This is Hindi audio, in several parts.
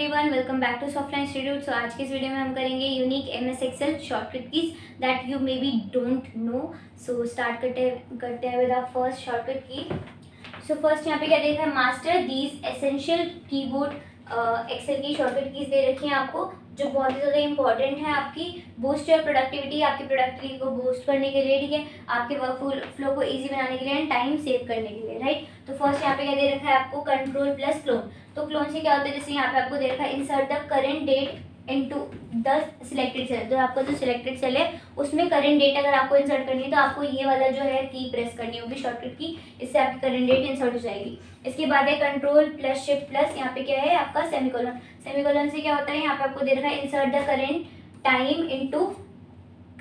Everyone, welcome back to Softline Institute. So आज के इस वीडियो में हम करेंगे unique MS Excel shortcut keys that you maybe don't know. So start करते हैं विद आवर फर्स्ट शॉर्टकट की। सो फर्स्ट यहाँ पे क्या देखा है, master these essential keyboard Excel की शॉर्टकट कीज दे रखी हैं आपको, जो बहुत ही ज़्यादा इंपॉर्टेंट है आपकी बूस्ट योर प्रोडक्टिविटी, आपकी प्रोडक्टिविटी को बूस्ट करने के लिए, ठीक है, आपके वर्क फ्लो को इजी बनाने के लिए एंड टाइम सेव करने के लिए, राइट। तो फर्स्ट यहाँ पे क्या दे रखा है आपको, कंट्रोल प्लस क्लोन। तो क्लोन से क्या होता है, जैसे यहाँ पे आपको दे रखा है insert the current date into the selected cell. जो आपका जो सिलेक्टेड सेल है उसमें करेंट डेट अगर आपको इंसर्ट करनी है तो आपको ये वाला जो है की प्रेस करनी होगी शॉर्टकट की, इससे आपकी करेंट डेट इंसर्ट हो जाएगी। इसके बाद है कंट्रोल प्लस शिफ्ट प्लस, यहाँ पे क्या है आपका सेमीकोलन। सेमीकोलन से क्या होता है, यहाँ पे आपको दे रखा है insert the current time into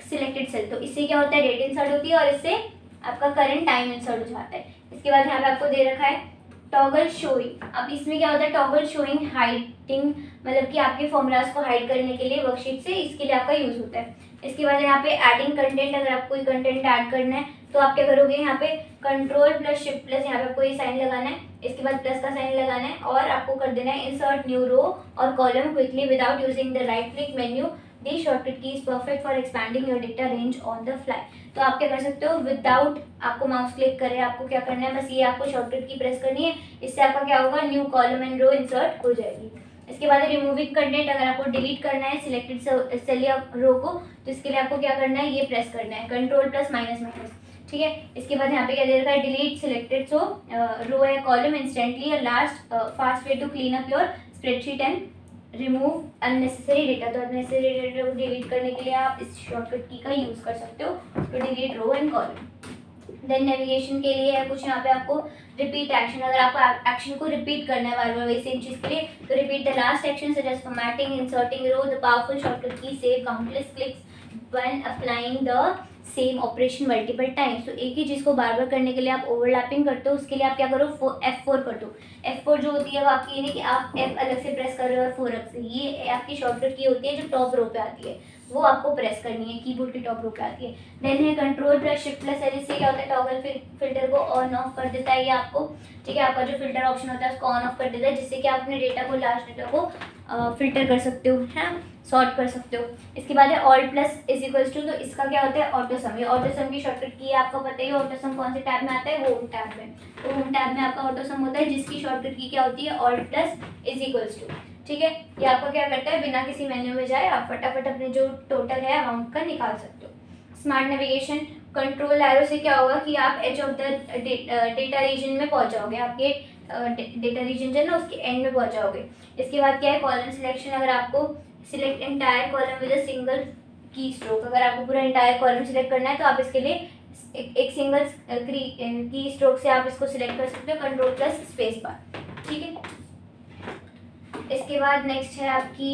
selected cell. तो इससे क्या होता है, डेट इंसर्ट होती है और इससे आपका करंट टाइम इंसर्ट हो जाता है। इसके बाद यहाँ पे आपको दे रखा है टॉगल शोइंग। अब इसमें क्या होता है, टॉगल शोइंग हाइडिंग, मतलब कि आपके फॉर्मूलाज को हाइड करने के लिए वर्कशीट से, इसके लिए आपका यूज होता है। इसके बाद यहाँ पे एडिंग कंटेंट, अगर आपको कोई कंटेंट ऐड करना है तो आप क्या करोगे, यहाँ पे कंट्रोल प्लस शिफ्ट प्लस, यहाँ पे आपको ये साइन लगाना है, इसके बाद प्लस का साइन लगाना है और आपको कर देना है इंसर्ट न्यू रो और column quickly without using the right click menu. This shortcut key is perfect for expanding your data range on the fly। तो आप क्या कर सकते हो, विदाउट आपको माउस क्लिक करे आपको क्या करना है, बस ये आपको शॉर्टकट की प्रेस करनी है, इससे आपका क्या होगा, new column and row insert हो जाएगी। इसके बाद रिमूविंग कंटेंट, अगर आपको डिलीट करना है सिलेक्टेड सेल या रो को, तो इसके लिए आपको क्या करना है, ये प्रेस करना है कंट्रोल प्लस माइनस माइनस, ठीक है। इसके बाद यहाँ पे क्या दे रखा है, डिलीट सिलेक्टेड सो रो या column instantly, last fast way to clean up your spreadsheet and remove unnecessary data. तो अननेसेसरी डेटा को डिलीट करने के लिए आप इस शॉर्टकट की का यूज कर सकते हो to delete row and column. Then navigation के लिए है कुछ यहाँ पे आपको रिपीट एक्शन, अगर आपको एक्शन को रिपीट करना है बार बार वही सेम चीज के लिए, तो repeat the last action such as formatting, inserting row. The powerful shortcut key save countless clicks when applying the same operation multiple times. तो एक ही चीज़ को बार बार करने के लिए आप ओवरलैपिंग करते हो, उसके लिए आप क्या करो, F4 कर दो। F4 जो होती है वो आपकी ये नहीं कि आप F अलग से प्रेस कर रहे हो और 4 अलग से, ये आपकी शॉर्टकट की होती है जो टॉप रो पे आती है, वो आपको प्रेस करनी है, कीबोर्ड की टॉप रो पे आती है। देन है control plus shift plus L, इससे क्या होता है, टॉगल फिल्टर को ऑन ऑफ कर देता है ये आपको, ठीक है। आपका जो फिल्टर ऑप्शन होता है उसको ऑन ऑफ कर देता है, जिससे कि आप अपने डेटा को, लास्ट डेटा को फिल्टर कर सकते हो, है ना, सॉर्ट कर सकते हो। इसके बाद है alt plus is equals to, तो इसका क्या होता है, ऑटो सम। ये ऑटो सम की शॉर्टकट की है, आपको पता ही है ऑटो सम कौन से टैब में आता है, होम टैब में। तो होम टैब में आपका ऑटो सम होता है, जिसकी शॉर्टकट की क्या होती है, alt plus is equals to, ठीक है। ये आपका क्या करता है, बिना किसी मेन्यू में जाए आप फटाफट अपने जो टोटल है अमाउंट का निकाल सकते हो। स्मार्ट नेविगेशन, कंट्रोल एरो से क्या होगा कि आप edge of the data region में पहुंच जाओगे, आपके डेटा रीजन जो है ना उसके एंड में पहुंच जाओगे। इसके बाद क्या है, कॉलम सिलेक्शन, अगर आपको select entire column with a single की स्ट्रोक, अगर आपको पूरा एंटायर कॉलम सिलेक्ट करना है तो आप इसके लिए एक सिंगल की स्ट्रोक से आप इसको सिलेक्ट कर सकते हो, कंट्रोल प्लस स्पेस बार, ठीक है। इसके बाद नेक्स्ट है आपकी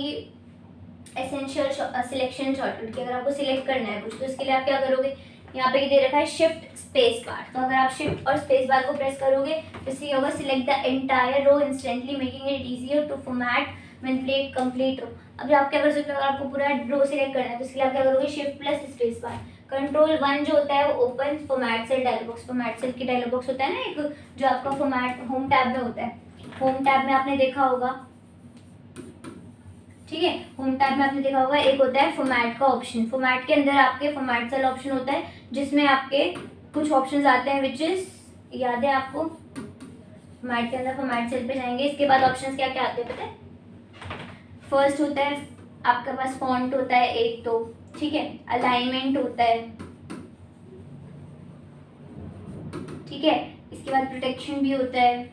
एसेंशियल सिलेक्शन शॉर्टकट की, अगर आपको सिलेक्ट करना है कुछ तो इसके लिए आप क्या करोगे, यहाँ पे दे रखा है शिफ्ट स्पेस बार। तो अगर आप शिफ्ट और स्पेस बार को प्रेस करोगे तो इससे होगा, select the entire row instantly making it easier to format when plate complete row. अभी आप क्या कर सकते हो, अगर आपको पूरा रो सिलेक्ट करना है तो इसके लिए आप क्या करोगे, shift plus space bar. Control 1 जो होता है वो open format cell dialog box, format cell की डायलॉग बॉक्स होता है ना एक, जो आपका फॉर्मेट होम टैब में होता है, होम टैब में आपने देखा होगा, ठीक है। होम टैब में आपने देखा होगा एक होता है फॉर्मेट का ऑप्शन, फॉर्मेट के अंदर आपके फॉर्मेट सेल ऑप्शन होता है, जिसमें आपके कुछ ऑप्शंस आते हैं विच इज, याद है आपको, फॉर्मेट के अंदर फॉर्मेट सेल पे जाएंगे, इसके बाद ऑप्शंस क्या क्या आते हैं पता है। फर्स्ट होता है आपके पास फॉन्ट होता है एक तो, ठीक है, अलाइनमेंट होता है, ठीक है। इसके बाद प्रोटेक्शन भी होता है,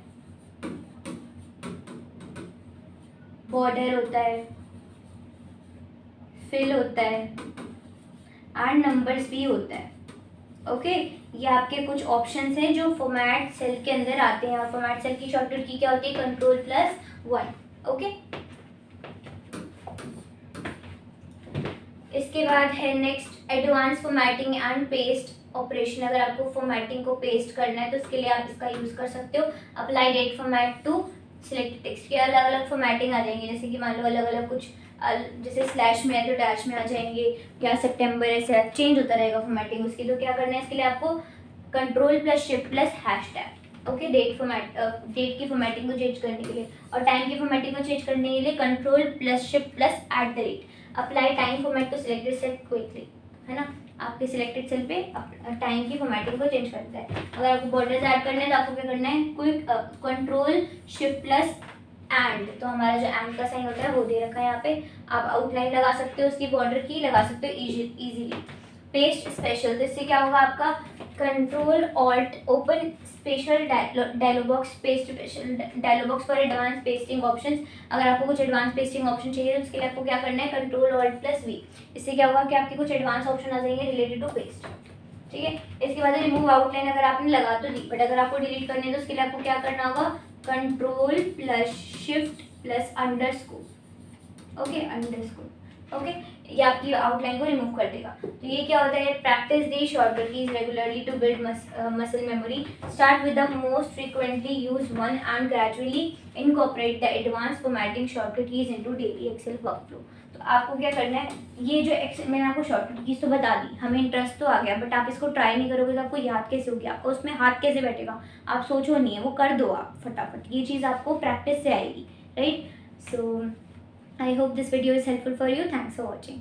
बॉर्डर होता है, फिल होता है एंड नंबर्स भी होता है, ओके। ये आपके कुछ ऑप्शंस हैं जो फॉर्मेट सेल के अंदर आते हैं, और फॉर्मेट सेल की शॉर्टकट की क्या होती है, कंट्रोल प्लस 1, ओके। इसके बाद है next advance formatting and paste operation, अगर आपको फॉर्मेटिंग को पेस्ट करना है तो इसके लिए आप इसका यूज कर सकते हो। Apply date format to select text की अलग अलग फॉर्मेटिंग आ जाएंगे, जैसे कि मान लो अलग अलग कुछ जैसे स्लैश में है तो डैश में आ जाएंगे, या सितंबर ऐसे चेंज होता रहेगा फॉर्मेटिंग उसकी। तो क्या करना है इसके लिए आपको control plus shift plus hash tag, okay, date की फॉर्मेटिंग को चेंज करने के लिए, और टाइम की फॉर्मेटिंग को चेंज करने के लिए control plus shift plus @ apply time format to selected cell quickly, है ना। आपके सिलेक्टेड सेल पे टाइम की फॉर्मेटिंग को चेंज करता है। अगर आपको बॉर्डर्स ऐड करने हैं तो आपको क्या करना है, quick control shift plus and, तो हमारा जो एंड का साइन होता है वो दे रखा है यहाँ पे। आप आउटलाइन लगा सकते हो, उसकी बॉर्डर की लगा सकते हो इजीली। पेस्ट स्पेशल, तो इससे क्या होगा आपका, control alt open special dialogue box, paste special dialogue box for advance pasting options. अगर आपको कुछ एडवांस पेस्टिंग ऑप्शन चाहिए तो उसके लिए आपको क्या करना है, कंट्रोल ऑल्ट प्लस वी। इससे क्या होगा कि आपके कुछ एडवांस ऑप्शन आ जाएंगे रिलेटेड टू पेस्ट, ठीक है। इसके बाद रिमूव आउटलाइन अगर आपने लगा तो दी, बट अगर आपको डिलीट करनी है तो उसके लिए आपको क्या करना होगा, control plus shift plus underscore, okay, underscore, okay, ये आपकी आउटलाइन को रिमूव कर देगा। तो ये क्या होता है, practice the shortcut keys regularly to build muscle memory, start with the most frequently used one and gradually incorporate the advance formatting shortcut keys into daily Excel workflow. तो आपको क्या करना है, ये जो एक्सेल मैंने आपको शॉर्टकट कीज तो बता दी, हमें इंटरेस्ट तो आ गया, बट आप इसको ट्राई नहीं करोगे तो आपको याद कैसे होगी, आपको उसमें हाथ कैसे बैठेगा, आप सोचो नहीं है, वो कर दो आप फटाफट, ये चीज़ आपको प्रैक्टिस से आएगी, right. So I hope this video is helpful for you. Thanks for watching.